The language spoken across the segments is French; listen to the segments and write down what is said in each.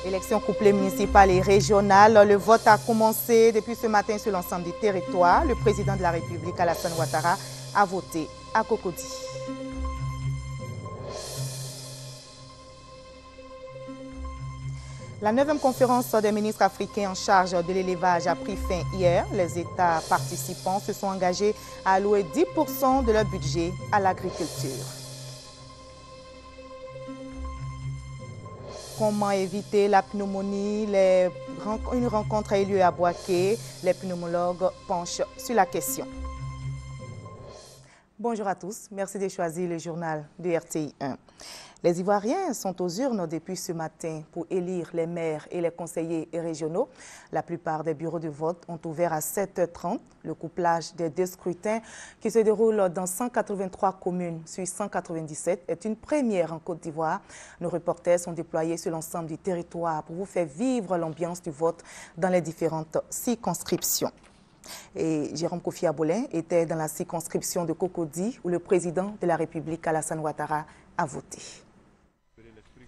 Élections couplées municipales et régionales. Le vote a commencé depuis ce matin sur l'ensemble du territoire. Le président de la République, Alassane Ouattara, a voté à Cocody. La 9e conférence des ministres africains en charge de l'élevage a pris fin hier. Les États participants se sont engagés à allouer 10% de leur budget à l'agriculture. Comment éviter la pneumonie? Une rencontre a eu lieu à Boaké. Les pneumologues penchent sur la question. Bonjour à tous. Merci de choisir le journal de RTI 1. Les Ivoiriens sont aux urnes depuis ce matin pour élire les maires et les conseillers régionaux. La plupart des bureaux de vote ont ouvert à 7h30. Le couplage des deux scrutins qui se déroule dans 183 communes sur 197 est une première en Côte d'Ivoire. Nos reporters sont déployés sur l'ensemble du territoire pour vous faire vivre l'ambiance du vote dans les différentes circonscriptions. Et Jérôme Kofi Abolin était dans la circonscription de Cocody où le président de la République, Alassane Ouattara, a voté.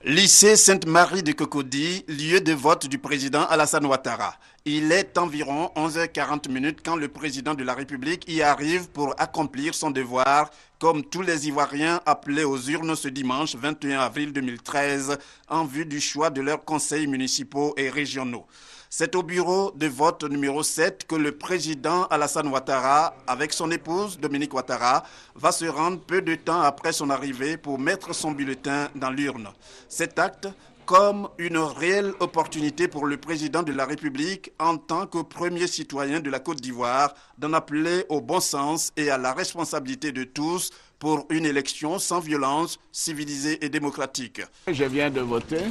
Lycée Sainte-Marie de Cocody, lieu de vote du président Alassane Ouattara. Il est environ 11h40 quand le président de la République y arrive pour accomplir son devoir, comme tous les Ivoiriens appelés aux urnes ce dimanche 21 avril 2013, en vue du choix de leurs conseils municipaux et régionaux. C'est au bureau de vote numéro 7 que le président Alassane Ouattara, avec son épouse Dominique Ouattara, va se rendre peu de temps après son arrivée pour mettre son bulletin dans l'urne. Cet acte comme une réelle opportunité pour le président de la République en tant que premier citoyen de la Côte d'Ivoire d'en appeler au bon sens et à la responsabilité de tous pour une élection sans violence, civilisée et démocratique. Je viens de voter.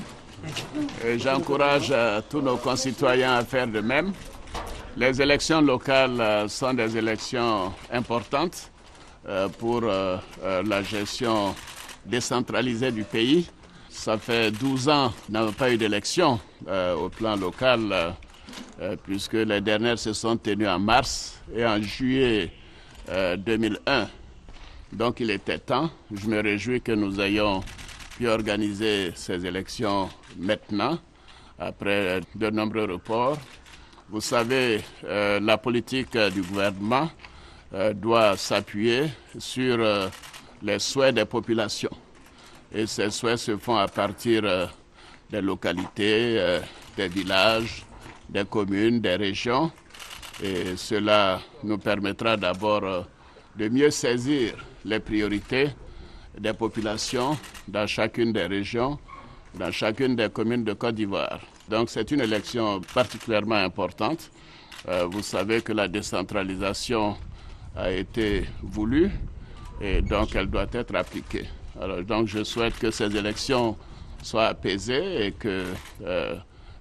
J'encourage tous nos concitoyens à faire de même. Les élections locales sont des élections importantes pour la gestion décentralisée du pays. Ça fait 12 ans qu'on n'a pas eu d'élection au plan local, puisque les dernières se sont tenues en mars et en juillet 2001. Donc il était temps. Je me réjouis que nous ayons pu organiser ces élections maintenant, après de nombreux reports. Vous savez, la politique du gouvernement doit s'appuyer sur les souhaits des populations. Et ces souhaits se font à partir des localités, des villages, des communes, des régions. Et cela nous permettra d'abord de mieux saisir les priorités des populations dans chacune des régions, dans chacune des communes de Côte d'Ivoire. Donc c'est une élection particulièrement importante. Vous savez que la décentralisation a été voulue et donc elle doit être appliquée. Alors, donc je souhaite que ces élections soient apaisées et que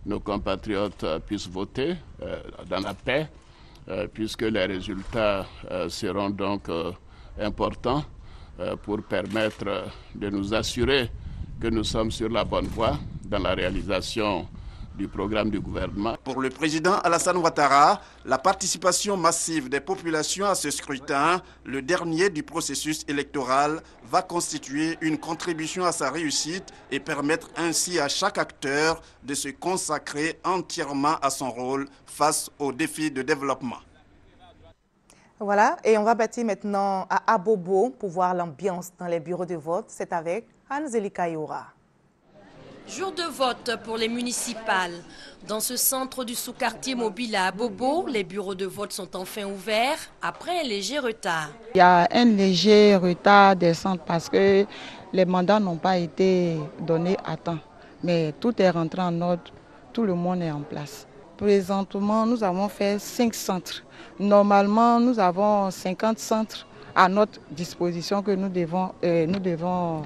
nos compatriotes puissent voter dans la paix, puisque les résultats seront donc importants pour permettre de nous assurer que nous sommes sur la bonne voie dans la réalisation du programme du gouvernement. Pour le président Alassane Ouattara, la participation massive des populations à ce scrutin, le dernier du processus électoral, va constituer une contribution à sa réussite et permettre ainsi à chaque acteur de se consacrer entièrement à son rôle face aux défis de développement. Voilà, et on va bâtir maintenant à Abobo pour voir l'ambiance dans les bureaux de vote. C'est avec Anne-Zélika Youra. Jour de vote pour les municipales. Dans ce centre du sous-quartier mobile à Abobo, les bureaux de vote sont enfin ouverts après un léger retard. Il y a un léger retard des centres parce que les mandats n'ont pas été donnés à temps. Mais tout est rentré en ordre, tout le monde est en place. Présentement, nous avons fait 5 centres. Normalement, nous avons 50 centres à notre disposition que nous devons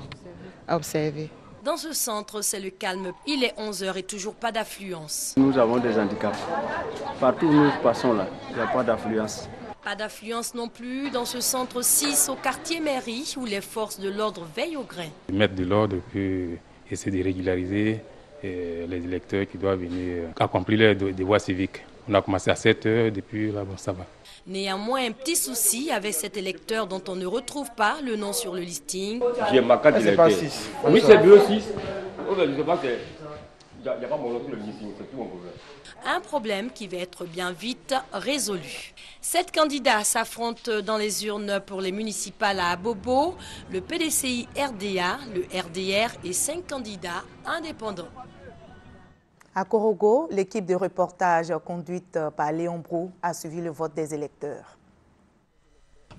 observer. Dans ce centre, c'est le calme. Il est 11h et toujours pas d'affluence. Nous avons des handicaps. Partout où nous passons là, il n'y a pas d'affluence. Pas d'affluence non plus dans ce centre 6 au quartier mairie où les forces de l'ordre veillent au grain. Mettre de l'ordre pour essayer de régulariser les électeurs qui doivent venir accomplir leurs devoirs civiques. On a commencé à 7h, depuis là, bon, ça va. Néanmoins, un petit souci avec cet électeur dont on ne retrouve pas le nom sur le listing. J'ai ma carte d'électeur. Oui, c'est bureau 6. Il n'y a pas mon le missing, c'est tout mon problème. Un problème qui va être bien vite résolu. 7 candidats s'affrontent dans les urnes pour les municipales à Abobo, le PDCI RDA, le RDR et 5 candidats indépendants. À Korogo, l'équipe de reportage conduite par Léon Brou a suivi le vote des électeurs.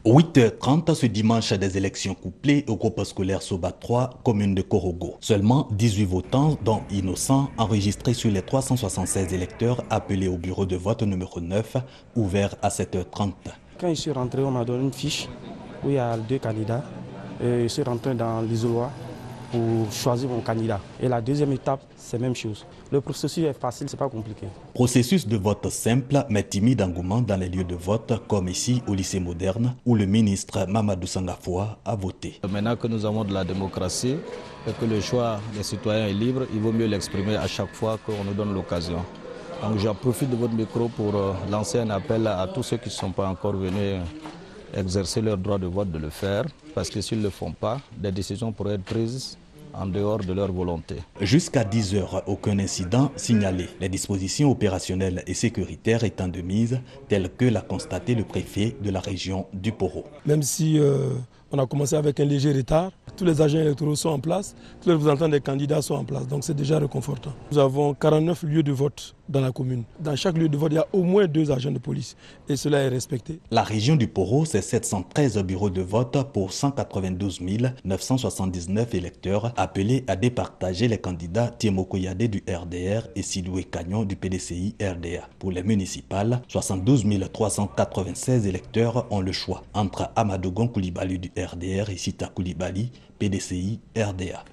8h30 ce dimanche des élections couplées au groupe scolaire Soba 3, commune de Korogo. Seulement 18 votants, dont innocents, enregistrés sur les 376 électeurs appelés au bureau de vote numéro 9, ouvert à 7h30. Quand je suis rentré, on m'a donné une fiche où il y a 2 candidats. Et je suis rentré dans l'isoloir pour choisir mon candidat. Et la deuxième étape, c'est la même chose. Le processus est facile, c'est pas compliqué. Processus de vote simple mais timide engouement dans les lieux de vote, comme ici au lycée moderne où le ministre Mamadou Sangafoua a voté. Maintenant que nous avons de la démocratie et que le choix des citoyens est libre, il vaut mieux l'exprimer à chaque fois qu'on nous donne l'occasion. Donc j'en profite de votre micro pour lancer un appel à tous ceux qui ne sont pas encore venus exercer leur droit de vote de le faire, parce que s'ils ne le font pas, des décisions pourraient être prises en dehors de leur volonté. Jusqu'à 10h, aucun incident signalé. Les dispositions opérationnelles et sécuritaires étant de mise, telles que l'a constaté le préfet de la région du Poro. Même si on a commencé avec un léger retard, tous les agents électoraux sont en place, tous les représentants des candidats sont en place, donc c'est déjà réconfortant. Nous avons 49 lieux de vote dans la commune. Dans chaque lieu de vote, il y a au moins 2 agents de police et cela est respecté. La région du Poro, c'est 713 bureaux de vote pour 192 979 électeurs appelés à départager les candidats Tiemo Koyade du RDR et Sidoué Cagnon du PDCI RDA. Pour les municipales, 72 396 électeurs ont le choix entre Amadogon Koulibaly du RDR et Sita Koulibaly, PDCI RDA.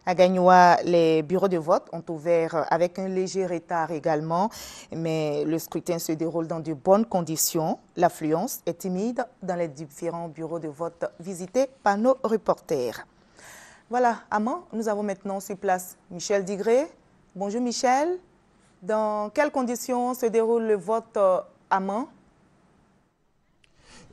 À Gagnoua, les bureaux de vote ont ouvert avec un léger retard également, mais le scrutin se déroule dans de bonnes conditions. L'affluence est timide dans les différents bureaux de vote visités par nos reporters. Voilà, à Mans, nous avons maintenant sur place Michel Digré. Bonjour Michel. Dans quelles conditions se déroule le vote à Mans ?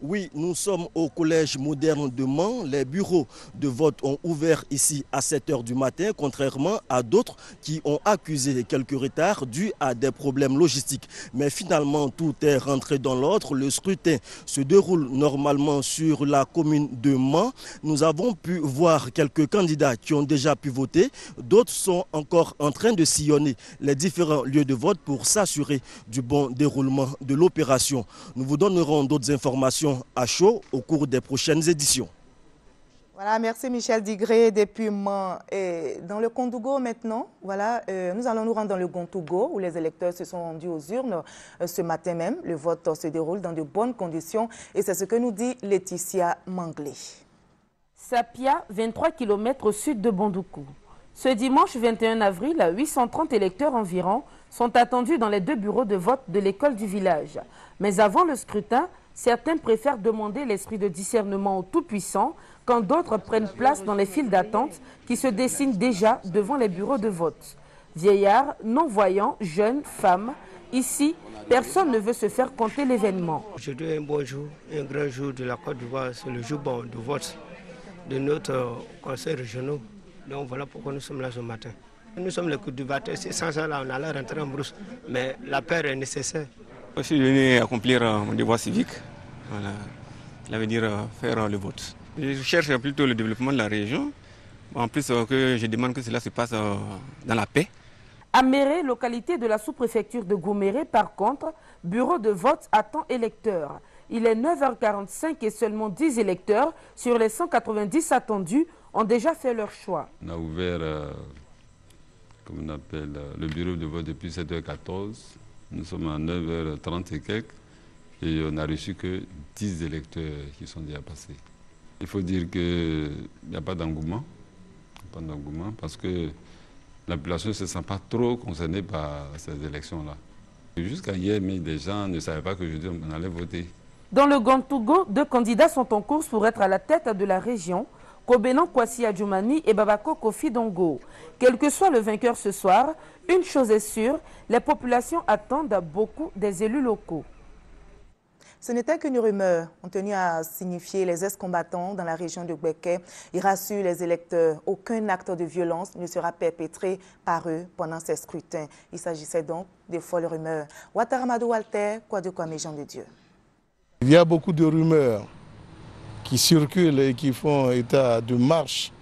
Oui, nous sommes au collège moderne de Mans. Les bureaux de vote ont ouvert ici à 7h du matin, contrairement à d'autres qui ont accusé quelques retards dus à des problèmes logistiques. Mais finalement, tout est rentré dans l'ordre. Le scrutin se déroule normalement sur la commune de Mans. Nous avons pu voir quelques candidats qui ont déjà pu voter. D'autres sont encore en train de sillonner les différents lieux de vote pour s'assurer du bon déroulement de l'opération. Nous vous donnerons d'autres informations à chaud au cours des prochaines éditions. Voilà, merci Michel Digré depuis Mans. Et dans le Kondougo maintenant, voilà, nous allons nous rendre dans le Gontougo où les électeurs se sont rendus aux urnes ce matin même. Le vote se déroule dans de bonnes conditions et c'est ce que nous dit Laetitia Manglé. Sapia, 23 km au sud de Bondoukou. Ce dimanche 21 avril, 830 électeurs environ sont attendus dans les 2 bureaux de vote de l'école du village. Mais avant le scrutin, certains préfèrent demander l'esprit de discernement au Tout-Puissant quand d'autres prennent place dans les files d'attente qui se dessinent déjà devant les bureaux de vote. Vieillards, non-voyants, jeunes, femmes, ici, personne ne veut se faire compter l'événement. Aujourd'hui est un bon jour, un grand jour de la Côte d'Ivoire, c'est le jour bon de vote de notre conseil régional. Donc voilà pourquoi nous sommes là ce matin. Nous sommes les Côte d'Ivoire, c'est sans ça là on allait rentrer en brousse, mais la paix est nécessaire. Je suis venu accomplir mon devoir civique, voilà. Cela veut dire faire le vote. Je cherche plutôt le développement de la région, en plus que je demande que cela se passe dans la paix. À Méré, localité de la sous-préfecture de Gouméré, par contre, bureau de vote attend électeurs. Il est 9h45 et seulement 10 électeurs sur les 190 attendus ont déjà fait leur choix. On a ouvert, comme on appelle, le bureau de vote depuis 7h14. Nous sommes à 9h30 et quelques et on n'a reçu que 10 électeurs qui sont déjà passés. Il faut dire qu'il n'y a pas d'engouement parce que la population ne se sent pas trop concernée par ces élections-là. Jusqu'à hier, mais les gens ne savaient pas qu'aujourd'hui on allait voter. Dans le Gontougo, 2 candidats sont en course pour être à la tête de la région. Kobenan Kwasi Adjoumani et Babako Kofi Dongo. Quel que soit le vainqueur ce soir, une chose est sûre, les populations attendent beaucoup des élus locaux. Ce n'était qu'une rumeur, ont tenu à signifier les ex-combattants dans la région de Gbeke. Ils rassurent les électeurs. Aucun acte de violence ne sera perpétré par eux pendant ces scrutins. Il s'agissait donc de folles rumeurs. Ouattara Amadou Walter, Kwame Jean de Dieu. Il y a beaucoup de rumeurs qui circulent et qui font état de marche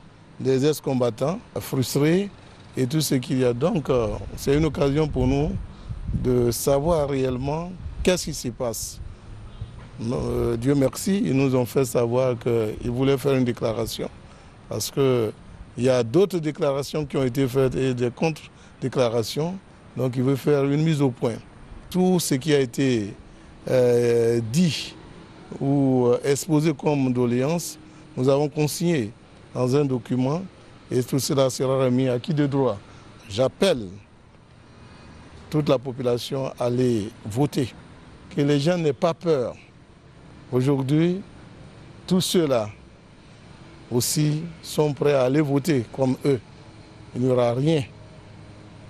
des ex-combattants frustrés et tout ce qu'il y a. Donc, c'est une occasion pour nous de savoir réellement qu'est-ce qui se passe. Dieu merci, ils nous ont fait savoir qu'ils voulaient faire une déclaration parce qu'il y a d'autres déclarations qui ont été faites et des contre-déclarations. Donc, ils veulent faire une mise au point. Tout ce qui a été dit ou exposé comme doléance, nous avons consigné dans un document et tout cela sera remis à qui de droit. J'appelle toute la population à aller voter, que les gens n'aient pas peur. Aujourd'hui, tous ceux-là aussi sont prêts à aller voter comme eux. Il n'y aura rien.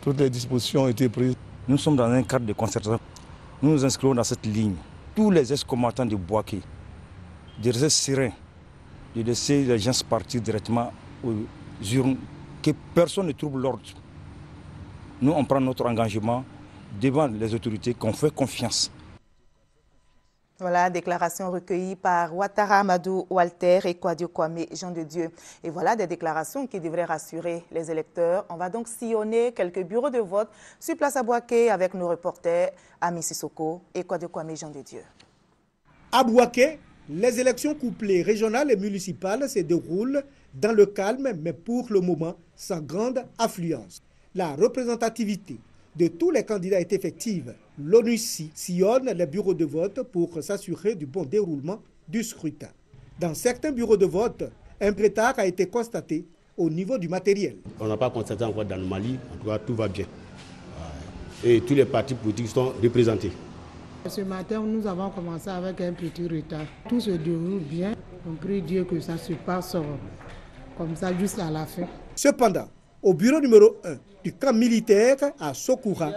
Toutes les dispositions ont été prises. Nous sommes dans un cadre de concertation. Nous nous inscrivons dans cette ligne. Tous les ex-combattants de Bouaké, de rester sereins, de laisser les gens partir directement aux urnes, que personne ne trouble l'ordre. Nous, on prend notre engagement devant les autorités qu'on fait confiance. Voilà, déclaration recueillie par Ouattara Amadou Walter et Kwame Jean de Dieu. Et voilà des déclarations qui devraient rassurer les électeurs. On va donc sillonner quelques bureaux de vote sur place à Bouaké avec nos reporters Ami Sissoko et Kwame Jean de Dieu. À Bouaké, les élections couplées régionales et municipales se déroulent dans le calme, mais pour le moment sans grande affluence. La représentativité de tous les candidats est effective. L'ONUCI sillonne les bureaux de vote pour s'assurer du bon déroulement du scrutin. Dans certains bureaux de vote, un retard a été constaté au niveau du matériel. On n'a pas constaté encore d'anomalie, en tout cas tout va bien. Et tous les partis politiques sont représentés. Ce matin, nous avons commencé avec un petit retard. Tout se déroule bien. On prie Dieu que ça se passe comme ça jusqu'à la fin. Cependant, au bureau numéro 1 du camp militaire à Sokoura,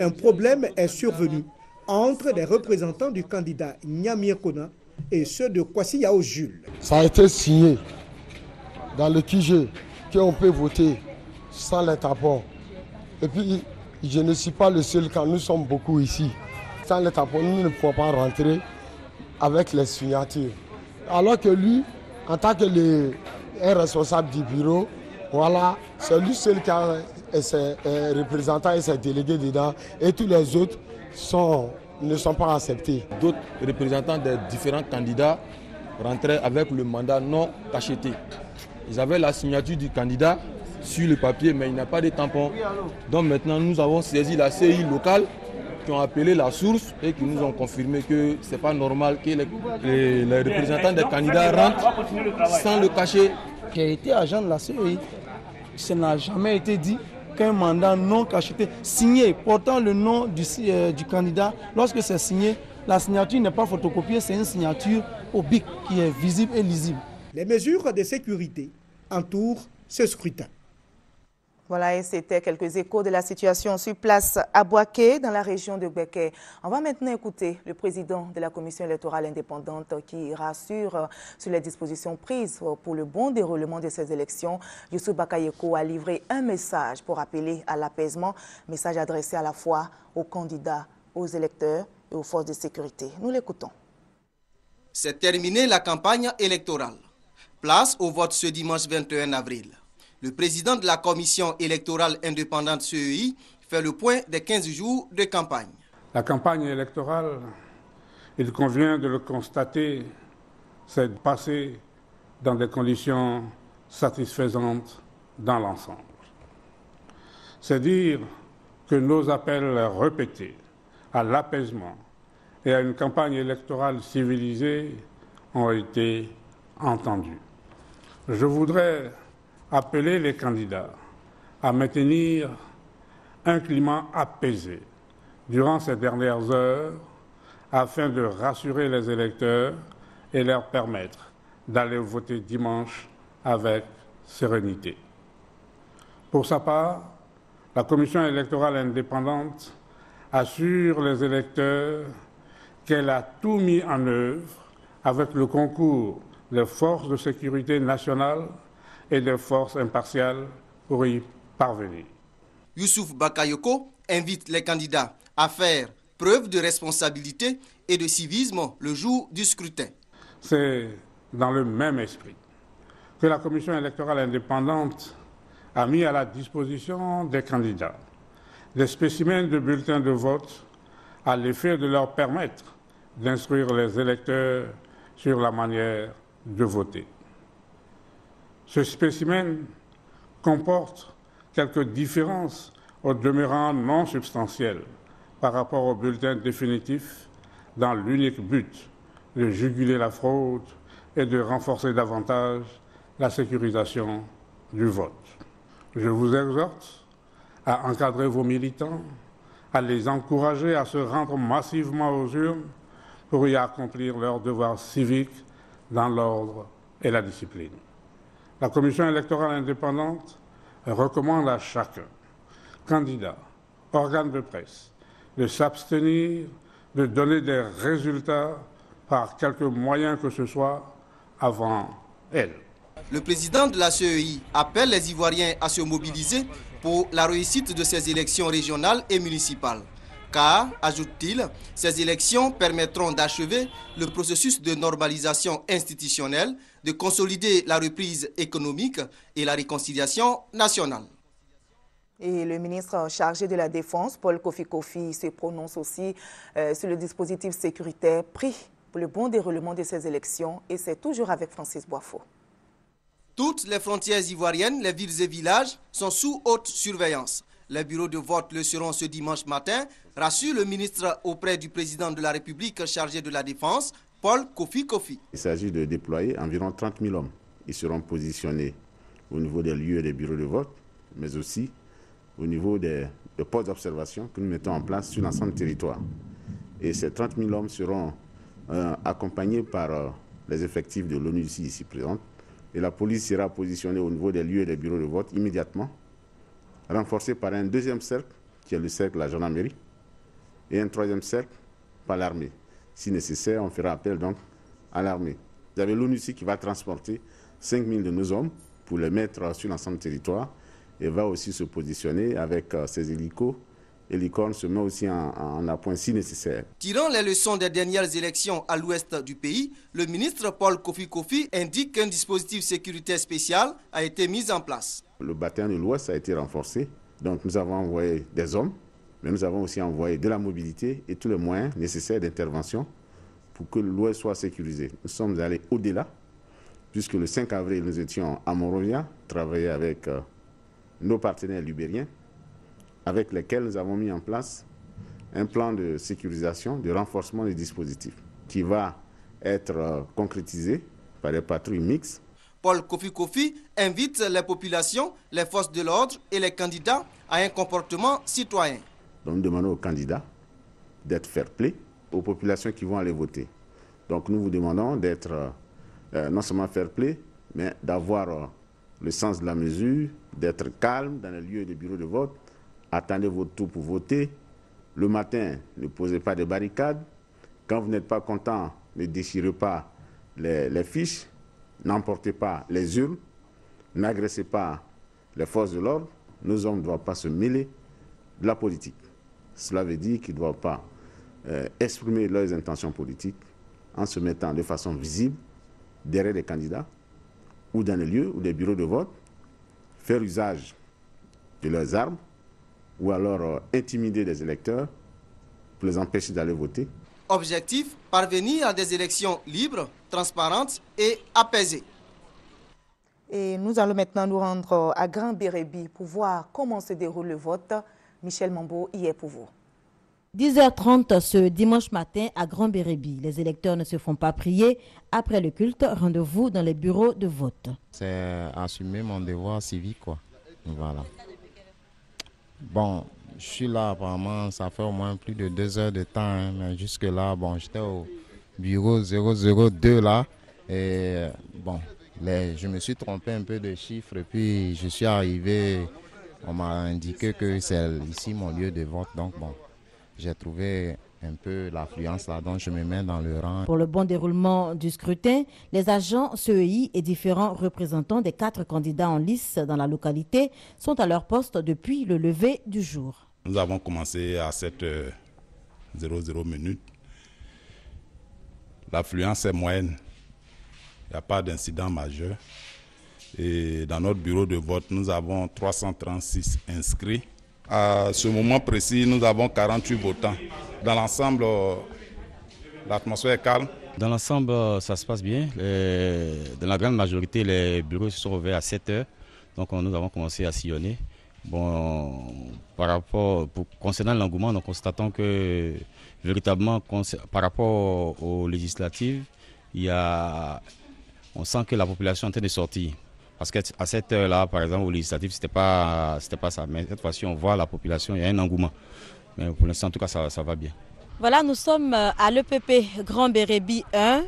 un problème est survenu entre les représentants du candidat Nyamie Kona et ceux de Kwasi Yao Jules. Ça a été signé dans le QG qu'on peut voter sans les tampons. Et puis, je ne suis pas le seul car nous sommes beaucoup ici. Sans les tampons, nous ne pouvons pas rentrer avec les signatures. Alors que lui, en tant que un responsable du bureau, voilà, c'est lui seul qui a ses représentants et ses délégués dedans et tous les autres ne sont pas acceptés. D'autres représentants des différents candidats rentraient avec le mandat non cacheté. Ils avaient la signature du candidat sur le papier, mais il n'y a pas de tampon. Donc maintenant, nous avons saisi la CI locale qui ont appelé la source et qui nous ont confirmé que ce n'est pas normal que les représentants des candidats rentrent sans le cacher. J'ai été agent de la CEI. Ça n'a jamais été dit qu'un mandat non cacheté, signé, portant le nom du candidat, lorsque c'est signé, la signature n'est pas photocopiée, c'est une signature au bic qui est visible et lisible. Les mesures de sécurité entourent ce scrutin. Voilà, et c'était quelques échos de la situation sur place à Bouaké, dans la région de Gbeke. On va maintenant écouter le président de la commission électorale indépendante qui rassure sur les dispositions prises pour le bon déroulement de ces élections. Youssou Bakayeko a livré un message pour appeler à l'apaisement, message adressé à la fois aux candidats, aux électeurs et aux forces de sécurité. Nous l'écoutons. C'est terminé la campagne électorale. Place au vote ce dimanche 21 avril. Le président de la commission électorale indépendante CEI fait le point des 15 jours de campagne. La campagne électorale, il convient de le constater, s'est passée dans des conditions satisfaisantes dans l'ensemble. C'est dire que nos appels répétés à l'apaisement et à une campagne électorale civilisée ont été entendus. Je voudrais appeler les candidats à maintenir un climat apaisé durant ces dernières heures afin de rassurer les électeurs et leur permettre d'aller voter dimanche avec sérénité. Pour sa part, la Commission électorale indépendante assure les électeurs qu'elle a tout mis en œuvre avec le concours des forces de sécurité nationales et des forces impartiales pour y parvenir. Youssouf Bakayoko invite les candidats à faire preuve de responsabilité et de civisme le jour du scrutin. C'est dans le même esprit que la Commission électorale indépendante a mis à la disposition des candidats des spécimens de bulletins de vote à l'effet de leur permettre d'instruire les électeurs sur la manière de voter. Ce spécimen comporte quelques différences au demeurant non substantielles par rapport au bulletin définitif dans l'unique but de juguler la fraude et de renforcer davantage la sécurisation du vote. Je vous exhorte à encadrer vos militants, à les encourager à se rendre massivement aux urnes pour y accomplir leurs devoirs civiques dans l'ordre et la discipline. La Commission électorale indépendante recommande à chacun, candidat, organe de presse, de s'abstenir de donner des résultats par quelque moyen que ce soit avant elle. Le président de la CEI appelle les Ivoiriens à se mobiliser pour la réussite de ces élections régionales et municipales. Car, ajoute-t-il, ces élections permettront d'achever le processus de normalisation institutionnelle, de consolider la reprise économique et la réconciliation nationale. Et le ministre chargé de la Défense, Paul Kofi, se prononce aussi sur le dispositif sécuritaire pris pour le bon déroulement de ces élections. Et c'est toujours avec Francis Boifo. Toutes les frontières ivoiriennes, les villes et villages sont sous haute surveillance. Les bureaux de vote le seront ce dimanche matin, rassure le ministre auprès du président de la République chargé de la Défense, Paul Kofi. Il s'agit de déployer environ 30 000 hommes. Ils seront positionnés au niveau des lieux et des bureaux de vote, mais aussi au niveau des postes d'observation que nous mettons en place sur l'ensemble du territoire. Et ces 30 000 hommes seront accompagnés par les effectifs de l'ONU ici présents. Et la police sera positionnée au niveau des lieux et des bureaux de vote immédiatement, renforcée par un deuxième cercle, qui est le cercle de la gendarmerie, et un troisième cercle par l'armée. Si nécessaire, on fera appel donc à l'armée. Vous avez l'ONU ici qui va transporter 5 000 de nos hommes pour les mettre sur l'ensemble du territoire et va aussi se positionner avec ses hélicos. Et l'ICORN se met aussi en appoint si nécessaire. Tirant les leçons des dernières élections à l'ouest du pays, le ministre Paul Kofi indique qu'un dispositif sécuritaire spécial a été mis en place. Le bataillon de l'ouest a été renforcé, donc nous avons envoyé des hommes, mais nous avons aussi envoyé de la mobilité et tous les moyens nécessaires d'intervention pour que l'ouest soit sécurisé. Nous sommes allés au-delà, puisque le 5 avril, nous étions à Monrovia, travailler avec nos partenaires libériens, avec lesquels nous avons mis en place un plan de sécurisation, de renforcement des dispositifs, qui va être concrétisé par des patrouilles mixtes. Paul Kofi invite les populations, les forces de l'ordre et les candidats à un comportement citoyen. Donc nous demandons aux candidats d'être fair-play, aux populations qui vont aller voter. Donc nous vous demandons d'être non seulement fair-play, mais d'avoir le sens de la mesure, d'être calme dans les lieux et les bureaux de vote. Attendez votre tour pour voter. Le matin, ne posez pas de barricades. Quand vous n'êtes pas content, ne déchirez pas les fiches. N'emportez pas les urnes. N'agressez pas les forces de l'ordre. Nos hommes ne doivent pas se mêler de la politique. Cela veut dire qu'ils ne doivent pas exprimer leurs intentions politiques en se mettant de façon visible derrière les candidats ou dans les lieux ou des bureaux de vote, faire usage de leurs armes, ou alors intimider des électeurs pour les empêcher d'aller voter. Objectif, parvenir à des élections libres, transparentes et apaisées. Et nous allons maintenant nous rendre à Grand Bérébi pour voir comment se déroule le vote. Michel Mambo y est pour vous. 10h30 ce dimanche matin à Grand Bérébi. Les électeurs ne se font pas prier. Après le culte, rendez-vous dans les bureaux de vote. C'est assumer mon devoir civique, quoi. Voilà. Bon, je suis là apparemment, ça fait au moins plus de 2 heures de temps, hein, mais jusque-là, bon, j'étais au bureau 002 là, et bon, je me suis trompé un peu de chiffres, et puis je suis arrivé, on m'a indiqué que c'est ici mon lieu de vote, donc bon, j'ai trouvé un peu l'affluence là, donc je me mets dans le rang. Pour le bon déroulement du scrutin, les agents CEI et différents représentants des 4 candidats en lice dans la localité sont à leur poste depuis le lever du jour. Nous avons commencé à 7h00 minutes. L'affluence est moyenne. Il n'y a pas d'incident majeur. Et dans notre bureau de vote, nous avons 336 inscrits. À ce moment précis, nous avons 48 votants. Dans l'ensemble, l'atmosphère est calme. Dans l'ensemble, ça se passe bien. Dans la grande majorité, les bureaux se sont ouverts à 7h. Donc nous avons commencé à sillonner. Bon, concernant l'engouement, nous constatons que véritablement, par rapport aux législatives, on sent que la population est en train de sortir. Parce qu'à cette heure-là, par exemple, aux législatives, c'était pas ça. Mais cette fois-ci, on voit la population, il y a un engouement. Mais pour l'instant, en tout cas, ça va bien. Voilà, nous sommes à l'EPP Grand Bérébi 1.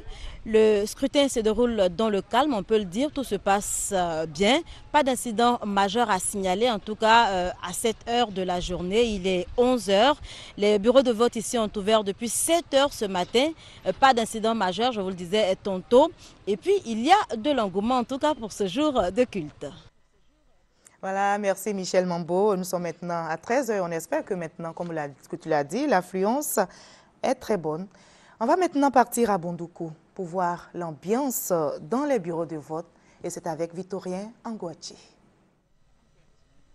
Le scrutin se déroule dans le calme, on peut le dire, tout se passe bien. Pas d'incident majeur à signaler, en tout cas à cette heure de la journée, il est 11h. Les bureaux de vote ici ont ouvert depuis 7h ce matin. Pas d'incident majeur, je vous le disais tantôt. Et puis, il y a de l'engouement, en tout cas pour ce jour de culte. Voilà, merci Michel Mambo. Nous sommes maintenant à 13h. On espère que maintenant, comme tu l'as dit, l'affluence est très bonne. On va maintenant partir à Bondoukou pour voir l'ambiance dans les bureaux de vote. Et c'est avec Victorien Angouachi.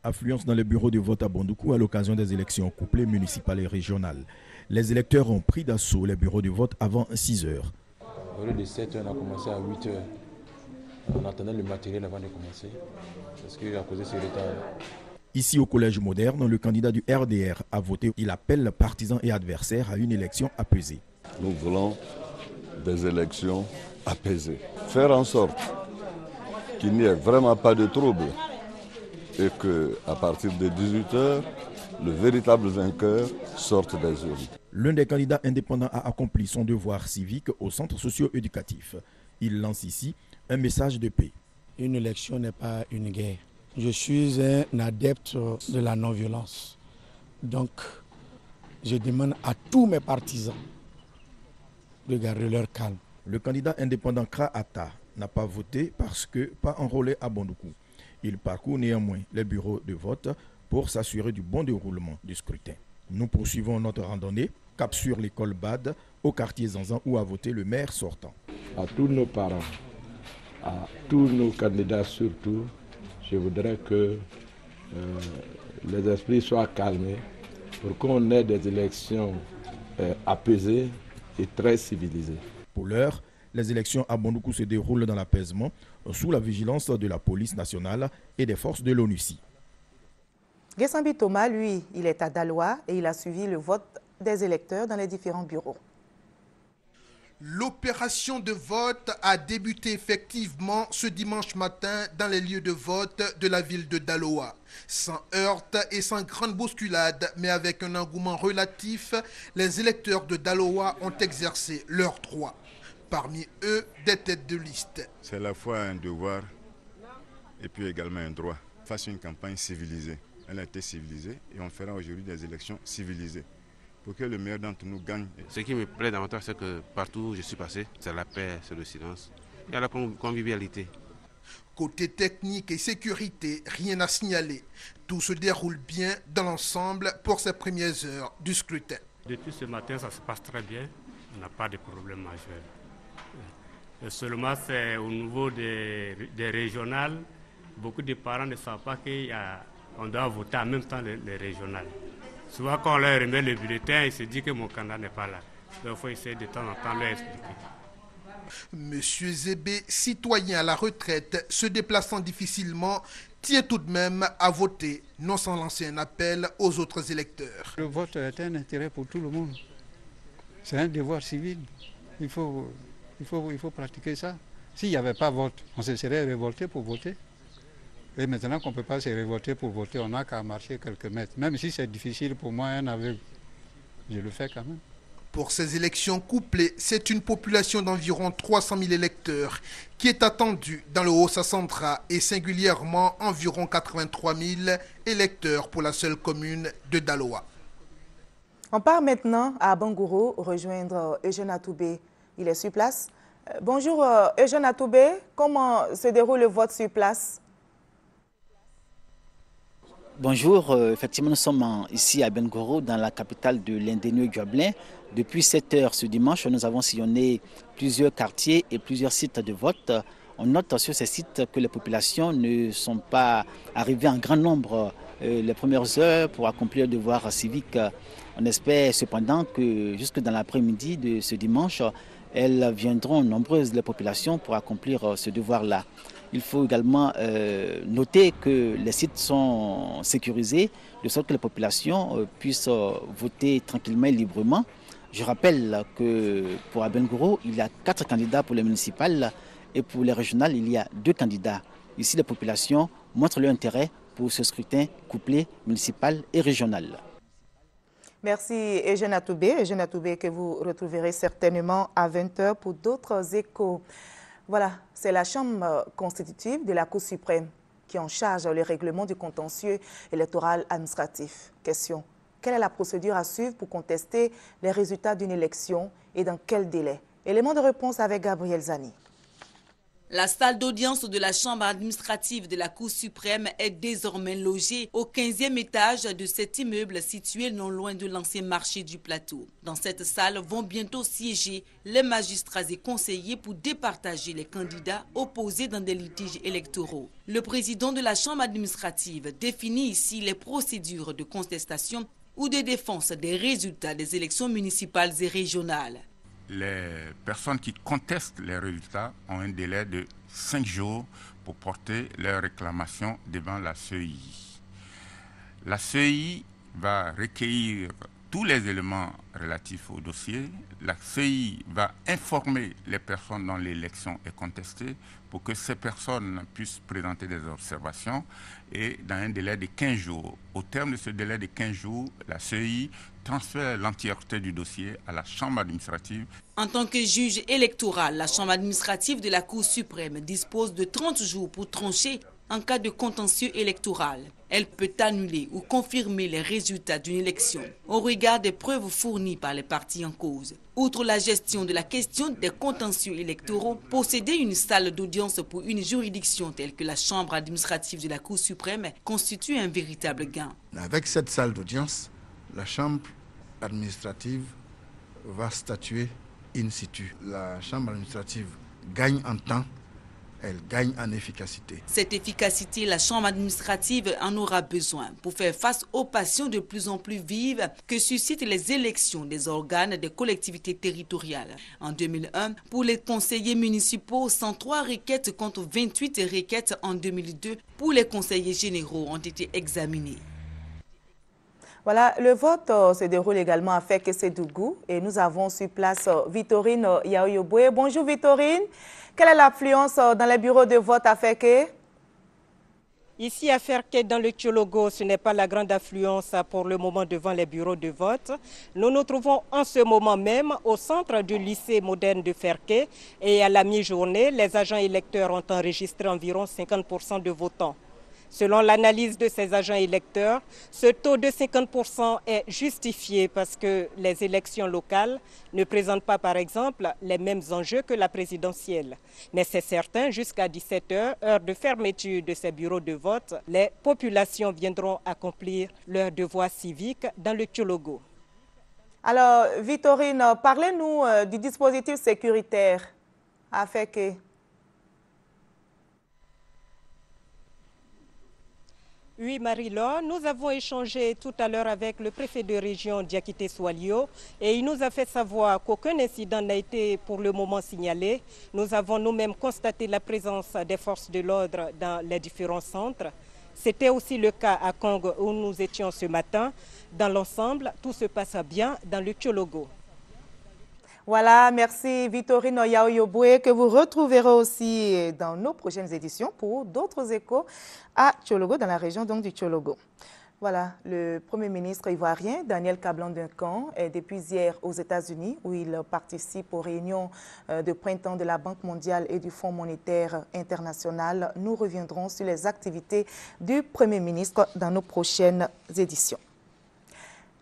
Affluence dans les bureaux de vote à Bondoukou à l'occasion des élections couplées municipales et régionales. Les électeurs ont pris d'assaut les bureaux de vote avant 6h. Au lieu de 7h, on a commencé à 8h. On attendait le matériel avant de commencer. Parce qu'il a causé ce retard. Ici au Collège Moderne, le candidat du RDR a voté. Il appelle partisans et adversaires à une élection apaisée. Nous voulons des élections apaisées. Faire en sorte qu'il n'y ait vraiment pas de trouble et qu'à partir de 18h, le véritable vainqueur sorte des urnes. L'un des candidats indépendants a accompli son devoir civique au centre socio-éducatif. Il lance ici un message de paix. Une élection n'est pas une guerre. Je suis un adepte de la non-violence. Donc, je demande à tous mes partisans de garder leur calme. Le candidat indépendant Kra Atta n'a pas voté parce que pas enrôlé à Bondoukou. Il parcourt néanmoins les bureaux de vote pour s'assurer du bon déroulement du scrutin. Nous poursuivons notre randonnée, cap sur l'école BAD, au quartier Zanzan où a voté le maire sortant. À tous nos parents, à tous nos candidats surtout, je voudrais que les esprits soient calmés pour qu'on ait des élections apaisées et très civilisées. Pour l'heure, les élections à Bondoukou se déroulent dans l'apaisement sous la vigilance de la police nationale et des forces de l'ONUCI. Gessambi Thomas, lui, il est à Daloa et il a suivi le vote des électeurs dans les différents bureaux. L'opération de vote a débuté effectivement ce dimanche matin dans les lieux de vote de la ville de Daloa. Sans heurte et sans grande bousculade, mais avec un engouement relatif, les électeurs de Daloa ont exercé leurs droits. Parmi eux, des têtes de liste. C'est à la fois un devoir et puis également un droit. Face à une campagne civilisée. Elle a été civilisée et on fera aujourd'hui des élections civilisées. Pour que le meilleur d'entre nous gagne. Ce qui me plaît davantage, c'est que partout où je suis passé, c'est la paix, c'est le silence. Il y a la convivialité. Côté technique et sécurité, rien à signaler. Tout se déroule bien dans l'ensemble pour ces premières heures du scrutin. Depuis ce matin, ça se passe très bien. On n'a pas de problème majeur. Seulement, c'est au niveau des régionales. Beaucoup de parents ne savent pas qu'on doit voter en même temps les régionales. Souvent, quand on leur remet le bulletin, ils se disent que mon candidat n'est pas là. Donc, il faut essayer de temps en temps leur expliquer. Monsieur Zébé, citoyen à la retraite, se déplaçant difficilement, tient tout de même à voter, non sans lancer un appel aux autres électeurs. Le vote est un intérêt pour tout le monde. C'est un devoir civil. Il faut pratiquer ça. S'il n'y avait pas vote, on se serait révolté pour voter. Et maintenant qu'on ne peut pas se révolter pour voter, on n'a qu'à marcher quelques mètres. Même si c'est difficile pour moi, un aveugle, je le fais quand même. Pour ces élections couplées, c'est une population d'environ 300 000 électeurs qui est attendue dans le Haut-Sassandra et singulièrement environ 83 000 électeurs pour la seule commune de Daloa. On part maintenant à Bangouro rejoindre Eugène Atoubé. Il est sur place. Bonjour Eugène Atoubé, comment se déroule le vote sur place? Bonjour, effectivement nous sommes ici à Bangouro, dans la capitale de l'Indénieux Duablin. Depuis 7 heures ce dimanche, nous avons sillonné plusieurs quartiers et plusieurs sites de vote. On note sur ces sites que les populations ne sont pas arrivées en grand nombre les premières heures pour accomplir le devoir civique. On espère cependant que jusque dans l'après-midi de ce dimanche, elles viendront nombreuses les populations pour accomplir ce devoir-là. Il faut également noter que les sites sont sécurisés de sorte que les populations puissent voter tranquillement et librement. Je rappelle que pour Bangouro, il y a 4 candidats pour les municipales et pour les régionales, il y a 2 candidats. Ici, les populations montrent leur intérêt pour ce scrutin couplé municipal et régional. Merci Eugène Atoubé que vous retrouverez certainement à 20h pour d'autres échos. Voilà, c'est la Chambre constitutive de la Cour suprême qui en charge le règlement du contentieux électoral administratif. Question, quelle est la procédure à suivre pour contester les résultats d'une élection et dans quel délai? Élément de réponse avec Gabriel Zani. La salle d'audience de la Chambre administrative de la Cour suprême est désormais logée au 15e étage de cet immeuble situé non loin de l'ancien marché du Plateau. Dans cette salle vont bientôt siéger les magistrats et conseillers pour départager les candidats opposés dans des litiges électoraux. Le président de la Chambre administrative définit ici les procédures de contestation ou de défense des résultats des élections municipales et régionales. Les personnes qui contestent les résultats ont un délai de 5 jours pour porter leur réclamation devant la CEI. La CEI va recueillir tous les éléments relatifs au dossier. La CEI va informer les personnes dont l'élection est contestée pour que ces personnes puissent présenter des observations et dans un délai de 15 jours. Au terme de ce délai de 15 jours, la CEI transfère l'entièreté du dossier à la Chambre administrative. En tant que juge électoral, la Chambre administrative de la Cour suprême dispose de 30 jours pour trancher en cas de contentieux électoral. Elle peut annuler ou confirmer les résultats d'une élection au regard des preuves fournies par les parties en cause. Outre la gestion de la question des contentieux électoraux, posséder une salle d'audience pour une juridiction telle que la Chambre administrative de la Cour suprême constitue un véritable gain. Avec cette salle d'audience, la Chambre administrative va statuer in situ. La Chambre administrative gagne en temps, elle gagne en efficacité. Cette efficacité, la Chambre administrative en aura besoin pour faire face aux passions de plus en plus vives que suscitent les élections des organes des collectivités territoriales. En 2001, pour les conseillers municipaux, 103 requêtes contre 28 requêtes en 2002 pour les conseillers généraux ont été examinées. Voilà, le vote se déroule également à Fekese-Dougou et nous avons sur place Victorine Yaoyoboué. Bonjour Victorine, quelle est l'affluence dans les bureaux de vote à Feke? Ici à Ferke, dans le Tchologo, ce n'est pas la grande affluence pour le moment devant les bureaux de vote. Nous nous trouvons en ce moment même au centre du lycée moderne de Ferke et à la mi-journée, les agents électeurs ont enregistré environ 50% de votants. Selon l'analyse de ces agents électeurs, ce taux de 50% est justifié parce que les élections locales ne présentent pas, par exemple, les mêmes enjeux que la présidentielle. Mais c'est certain, jusqu'à 17h, heure de fermeture de ces bureaux de vote, les populations viendront accomplir leur devoir civique dans le Tchologo. Alors, Victorine, parlez-nous du dispositif sécuritaire à Feke. Oui, Marie-Laure, nous avons échangé tout à l'heure avec le préfet de région Diakité Swalio et il nous a fait savoir qu'aucun incident n'a été pour le moment signalé. Nous avons nous-mêmes constaté la présence des forces de l'ordre dans les différents centres. C'était aussi le cas à Kong où nous étions ce matin. Dans l'ensemble, tout se passe bien dans le Tchologo. Voilà, merci Victorine Yaoyoboué que vous retrouverez aussi dans nos prochaines éditions pour d'autres échos à Tchologo, dans la région donc du Tchologo. Voilà, le Premier ministre ivoirien Daniel Kablan-Duncan est depuis hier aux États-Unis où il participe aux réunions de printemps de la Banque mondiale et du Fonds monétaire international. Nous reviendrons sur les activités du Premier ministre dans nos prochaines éditions.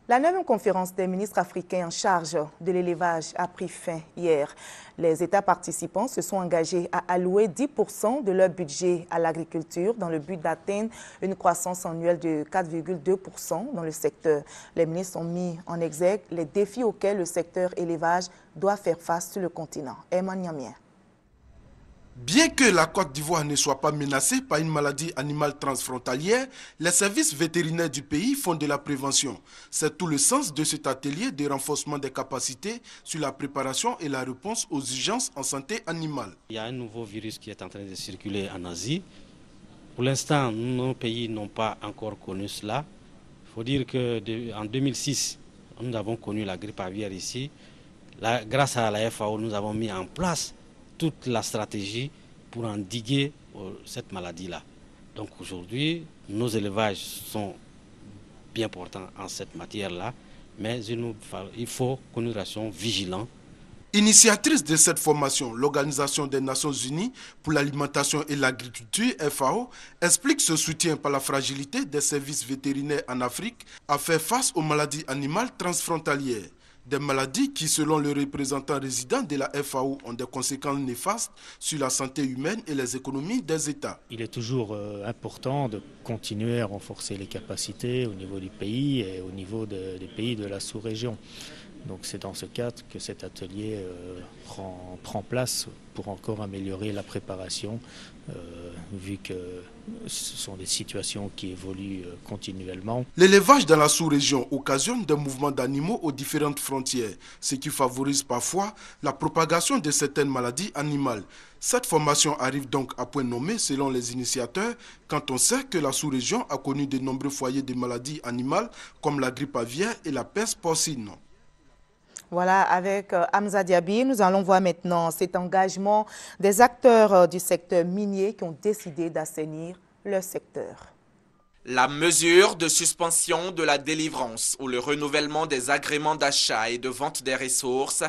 La 9e conférence des ministres africains en charge de l'élevage a pris fin hier. Les États participants se sont engagés à allouer 10% de leur budget à l'agriculture dans le but d'atteindre une croissance annuelle de 4,2% dans le secteur. Les ministres ont mis en exergue les défis auxquels le secteur élevage doit faire face sur le continent. Emmanuel Niamien. Bien que la Côte d'Ivoire ne soit pas menacée par une maladie animale transfrontalière, les services vétérinaires du pays font de la prévention. C'est tout le sens de cet atelier de renforcement des capacités sur la préparation et la réponse aux urgences en santé animale. Il y a un nouveau virus qui est en train de circuler en Asie. Pour l'instant, nos pays n'ont pas encore connu cela. Il faut dire qu'en 2006, nous avons connu la grippe aviaire ici. Grâce à la FAO, nous avons mis en place toute la stratégie pour endiguer cette maladie-là. Donc aujourd'hui, nos élevages sont bien portants en cette matière-là, mais il faut que nous restions vigilants. Initiatrice de cette formation, l'Organisation des Nations Unies pour l'alimentation et l'agriculture, FAO, explique ce soutien par la fragilité des services vétérinaires en Afrique à faire face aux maladies animales transfrontalières. Des maladies qui, selon le représentant résident de la FAO, ont des conséquences néfastes sur la santé humaine et les économies des États. Il est toujours important de continuer à renforcer les capacités au niveau du pays et au niveau des pays de la sous-région. Donc c'est dans ce cadre que cet atelier prend place pour encore améliorer la préparation, vu que ce sont des situations qui évoluent continuellement. L'élevage dans la sous-région occasionne des mouvements d'animaux aux différentes frontières, ce qui favorise parfois la propagation de certaines maladies animales. Cette formation arrive donc à point nommé selon les initiateurs, quand on sait que la sous-région a connu de nombreux foyers de maladies animales comme la grippe aviaire et la peste porcine. Voilà, avec Hamza Diaby, nous allons voir maintenant cet engagement des acteurs du secteur minier qui ont décidé d'assainir leur secteur. La mesure de suspension de la délivrance ou le renouvellement des agréments d'achat et de vente des ressources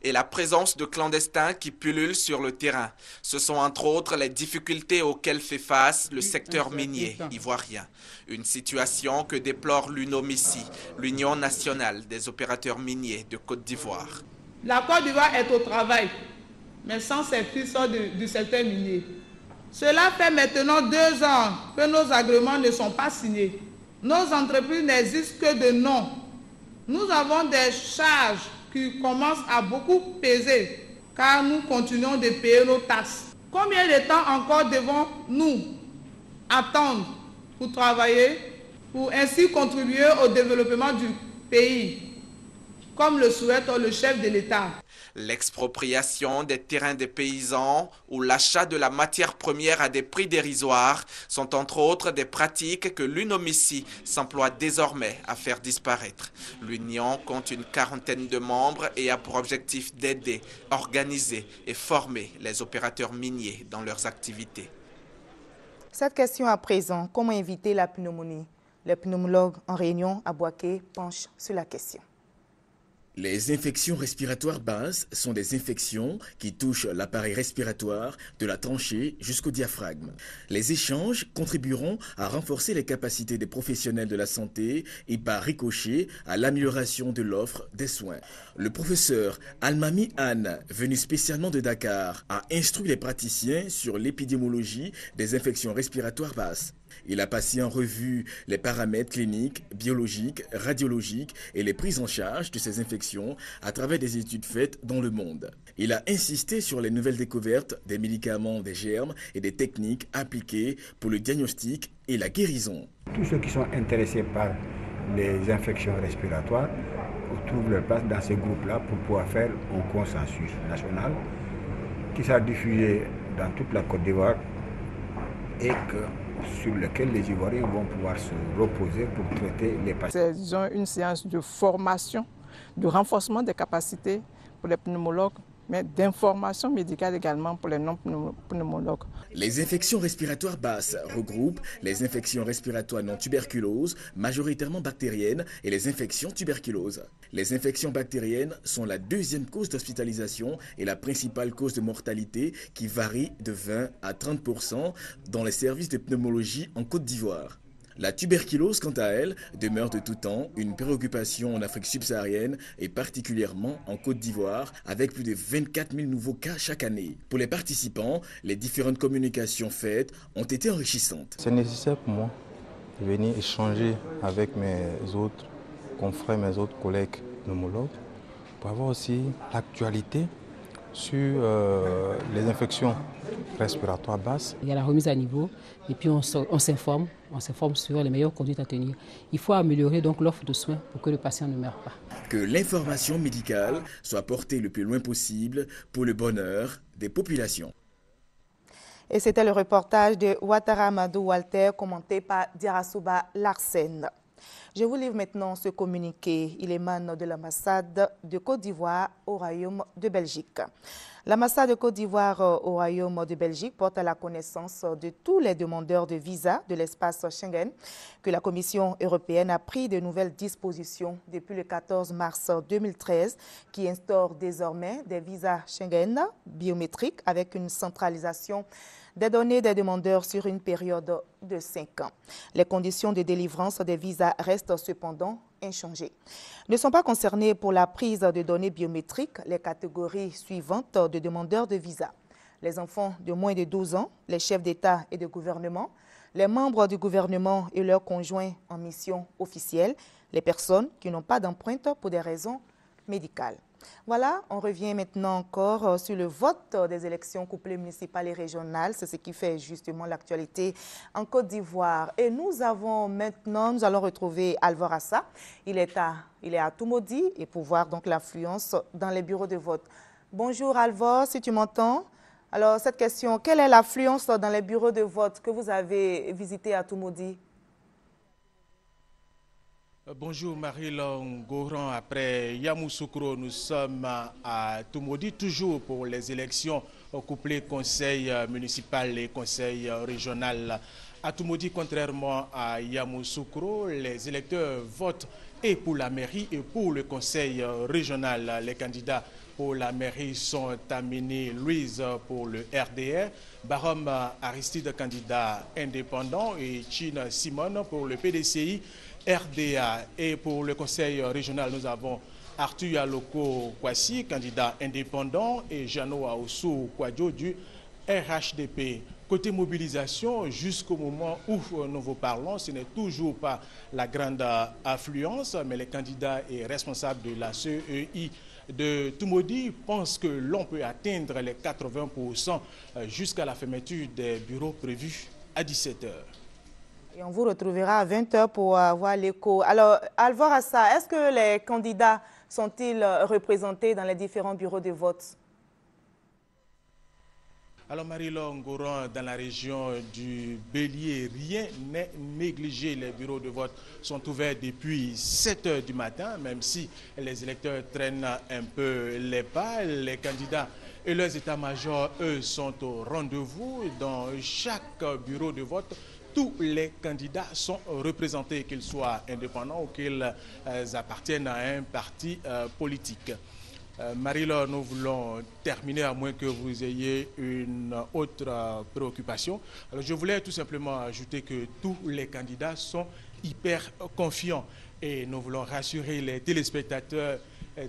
et la présence de clandestins qui pullulent sur le terrain. Ce sont entre autres les difficultés auxquelles fait face le secteur minier ivoirien. Une situation que déplore l'UNOMICI, l'Union nationale des opérateurs miniers de Côte d'Ivoire. La Côte d'Ivoire est au travail, mais sans service du secteur minier. Cela fait maintenant 2 ans que nos agréments ne sont pas signés. Nos entreprises n'existent que de nom. Nous avons des charges qui commencent à beaucoup peser, car nous continuons de payer nos taxes. Combien de temps encore devons-nous attendre pour travailler, pour ainsi contribuer au développement du pays, comme le souhaite le chef de l'État? L'expropriation des terrains des paysans ou l'achat de la matière première à des prix dérisoires sont entre autres des pratiques que l'UNOMICI s'emploie désormais à faire disparaître. L'Union compte une 40aine de membres et a pour objectif d'aider, organiser et former les opérateurs miniers dans leurs activités. Cette question à présent, comment éviter la pneumonie? Les pneumologues en réunion à Boaké penchent sur la question. Les infections respiratoires basses sont des infections qui touchent l'appareil respiratoire de la tranchée jusqu'au diaphragme. Les échanges contribueront à renforcer les capacités des professionnels de la santé et par ricochet à l'amélioration de l'offre des soins. Le professeur Almami Anne, venu spécialement de Dakar, a instruit les praticiens sur l'épidémiologie des infections respiratoires basses. Il a passé en revue les paramètres cliniques, biologiques, radiologiques et les prises en charge de ces infections à travers des études faites dans le monde. Il a insisté sur les nouvelles découvertes des médicaments, des germes et des techniques appliquées pour le diagnostic et la guérison. Tous ceux qui sont intéressés par les infections respiratoires trouvent leur place dans ces groupes-là pour pouvoir faire un consensus national qui sera diffusé dans toute la Côte d'Ivoire et sur lequel les Ivoiriens vont pouvoir se reposer pour traiter les patients. C'est une séance de formation, de renforcement des capacités pour les pneumologues, mais d'information médicale également pour les non-pneumologues. Les infections respiratoires basses regroupent les infections respiratoires non tuberculoses, majoritairement bactériennes, et les infections tuberculoses. Les infections bactériennes sont la 2e cause d'hospitalisation et la principale cause de mortalité qui varie de 20 à 30% dans les services de pneumologie en Côte d'Ivoire. La tuberculose, quant à elle, demeure de tout temps une préoccupation en Afrique subsaharienne et particulièrement en Côte d'Ivoire, avec plus de 24 000 nouveaux cas chaque année. Pour les participants, les différentes communications faites ont été enrichissantes. C'est nécessaire pour moi de venir échanger avec mes autres confrères, mes autres collègues pneumologues, pour avoir aussi l'actualité sur les infections respiratoires basses. Il y a la remise à niveau et puis on s'informe sur les meilleures conduites à tenir. Il faut améliorer donc l'offre de soins pour que le patient ne meure pas. Que l'information médicale soit portée le plus loin possible pour le bonheur des populations. Et c'était le reportage de Ouattara Amadou Walter commenté par Diarasuba Larsen. Je vous livre maintenant ce communiqué. Il émane de l'ambassade de Côte d'Ivoire au Royaume de Belgique. L'ambassade de Côte d'Ivoire au Royaume de Belgique porte à la connaissance de tous les demandeurs de visa de l'espace Schengen que la Commission européenne a pris de nouvelles dispositions depuis le 14 mars 2013 qui instaure désormais des visas Schengen biométriques avec une centralisation des données des demandeurs sur une période de 5 ans. Les conditions de délivrance des visas restent cependant inchangées. Ne sont pas concernées pour la prise de données biométriques les catégories suivantes de demandeurs de visa. Les enfants de moins de 12 ans, les chefs d'État et de gouvernement, les membres du gouvernement et leurs conjoints en mission officielle, les personnes qui n'ont pas d'empreinte pour des raisons médicales. Voilà, on revient maintenant encore sur le vote des élections couplées municipales et régionales. C'est ce qui fait justement l'actualité en Côte d'Ivoire. Et nous allons retrouver Alvor Assa. Il est à Toumoudi et pour voir donc l'affluence dans les bureaux de vote. Bonjour Alvor, si tu m'entends. Alors cette question, quelle est l'affluence dans les bureaux de vote que vous avez visités à Toumoudi? Bonjour Marie-Laure Goran. Après Yamoussoukro, nous sommes à Toumoudi, toujours pour les élections couplées conseil municipal et conseil régional. À Toumoudi, contrairement à Yamoussoukro, les électeurs votent et pour la mairie et pour le conseil régional. Les candidats pour la mairie sont Tamini Louise pour le RDR, Barom Aristide, candidat indépendant, et Chine Simone pour le PDCI RDA. Et pour le conseil régional, nous avons Arthur Aloko Kwasi, candidat indépendant, et Jano Aossou Kwadjo du RHDP. Côté mobilisation, jusqu'au moment où nous vous parlons, ce n'est toujours pas la grande affluence, mais les candidats et responsables de la CEI de Toumoudi pensent que l'on peut atteindre les 80% jusqu'à la fermeture des bureaux prévus à 17h. Et on vous retrouvera à 20h pour avoir l'écho. Alors, Alvor Assa, est-ce que les candidats sont-ils représentés dans les différents bureaux de vote? Alors Marie-Laure Ngoran, dans la région du Bélier, rien n'est négligé. Les bureaux de vote sont ouverts depuis 7 h du matin, même si les électeurs traînent un peu les pas. Les candidats et leurs états-majors, eux, sont au rendez-vous. Dans chaque bureau de vote, tous les candidats sont représentés, qu'ils soient indépendants ou qu'ils appartiennent à un parti politique. Marie-Laure, nous voulons terminer à moins que vous ayez une autre préoccupation. Alors, je voulais tout simplement ajouter que tous les candidats sont hyper confiants et nous voulons rassurer les téléspectateurs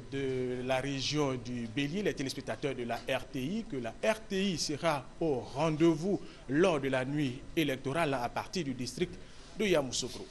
de la région du Bélier, les téléspectateurs de la RTI, que la RTI sera au rendez-vous lors de la nuit électorale à partir du district de Yamoussoukro.